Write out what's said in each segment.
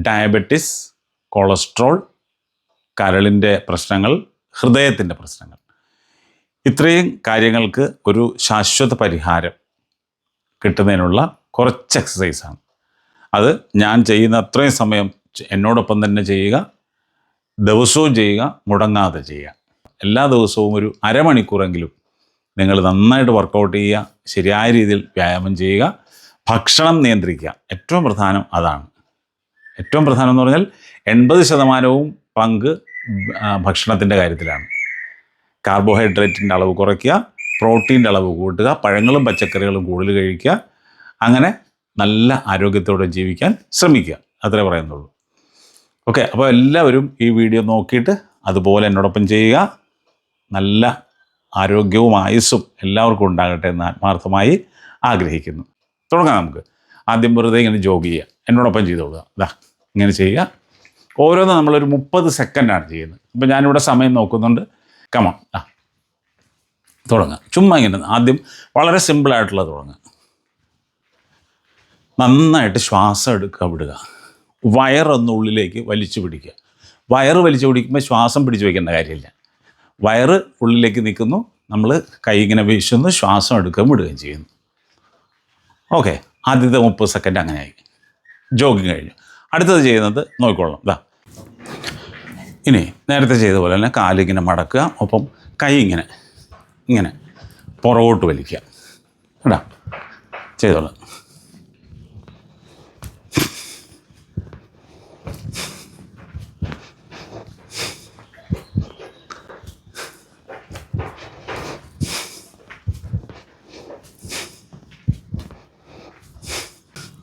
Diabetes, cholesterol, കരളിൻ്റെ പ്രശ്നങ്ങൾ, ഹൃദയത്തിൻ്റെ പ്രശ്നങ്ങൾ, ഇത്രയും കാര്യങ്ങൾക്ക് ഒരു ശാശ്വത പരിഹാരം കിട്ടുന്നതിനുള്ള കുറച്ച് എക്സസൈസാണ്. അത് ഞാൻ ചെയ്യുന്ന അത്രയും സമയം എന്നോടൊപ്പം തന്നെ ചെയ്യുക, ദിവസവും ചെയ്യുക, മുടങ്ങാതെ ചെയ്യുക. എല്ലാ ദിവസവും ഒരു അരമണിക്കൂറെങ്കിലും നിങ്ങൾ നന്നായിട്ട് വർക്കൗട്ട് ചെയ്യുക, ശരിയായ രീതിയിൽ വ്യായാമം ചെയ്യുക, ഭക്ഷണം നിയന്ത്രിക്കുക. ഏറ്റവും പ്രധാനം അതാണ്. ഏറ്റവും പ്രധാനം എന്ന് പറഞ്ഞാൽ 80% പങ്ക് ഭക്ഷണത്തിൻ്റെ കാര്യത്തിലാണ്. കാർബോഹൈഡ്രേറ്റിൻ്റെ അളവ് കുറയ്ക്കുക, പ്രോട്ടീൻ്റെ അളവ് കൂട്ടുക, പഴങ്ങളും പച്ചക്കറികളും കൂടുതൽ കഴിക്കുക. അങ്ങനെ നല്ല ആരോഗ്യത്തോടെ ജീവിക്കാൻ ശ്രമിക്കുക. അത്രേ പറയുന്നുള്ളൂ. ഓക്കെ, അപ്പോൾ എല്ലാവരും ഈ വീഡിയോ നോക്കിയിട്ട് അതുപോലെ എന്നോടൊപ്പം ചെയ്യുക. നല്ല ആരോഗ്യവും ആയുസ്സും എല്ലാവർക്കും ഉണ്ടാകട്ടെ എന്ന് ആത്മാർത്ഥമായി ആഗ്രഹിക്കുന്നു. തുടങ്ങാം നമുക്ക്. ആദ്യം വെറുതെ ഇങ്ങനെ ജോഗ് ചെയ്യുക, എന്നോടൊപ്പം ചെയ്തോളുക. ഇതാ ഇങ്ങനെ ചെയ്യുക. ഓരോന്ന് നമ്മളൊരു 30 സെക്കൻഡാണ് ചെയ്യുന്നത്. ഇപ്പം ഞാനിവിടെ സമയം നോക്കുന്നുണ്ട്. കമോൺ, തുടങ്ങുക. ചുമ്മാ ഇങ്ങനെ ആദ്യം വളരെ സിമ്പിളായിട്ടുള്ളത് തുടങ്ങുക. നന്നായിട്ട് ശ്വാസം എടുക്കുക, വിടുക. വയറൊന്നുള്ളിലേക്ക് വലിച്ചു പിടിക്കുക. വയറ് വലിച്ചു പിടിക്കുമ്പോൾ ശ്വാസം പിടിച്ചു വയ്ക്കേണ്ട കാര്യമില്ല. വയറ് ഉള്ളിലേക്ക് നിൽക്കുന്നു, നമ്മൾ കൈ ഇങ്ങനെ വീശുന്നു, ശ്വാസം എടുക്കുകയും വിടുകയും ചെയ്യുന്നു. ഓക്കെ, ആദ്യത്തെ 30 സെക്കൻഡ് അങ്ങനെയായി. ജോഗിങ് കഴിഞ്ഞു. അടുത്തത് ചെയ്യുന്നത് നോക്കിക്കൊള്ളാം. ഇതാ ഇനി നേരത്തെ ചെയ്ത പോലെ തന്നെ കാലിങ്ങനെ മടക്കുക, ഒപ്പം കൈ ഇങ്ങനെ പുറകോട്ട് വലിക്കുക. കേട്ടോ, ചെയ്തോളാം.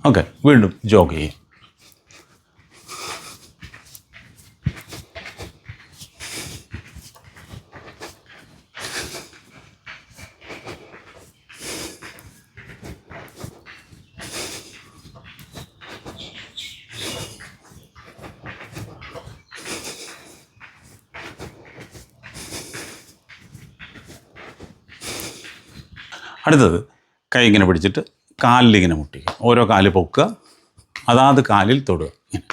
ഓക്കെ, വീണ്ടും ജോഗ് ചെയ്യും. അടുത്തത് കൈ ഇങ്ങനെ പിടിച്ചിട്ട് കാലിലിങ്ങനെ മുട്ടിക്കുക. ഓരോ കാല് പൊക്കുക, അതാത് കാലിൽ തൊടുക. ഇങ്ങനെ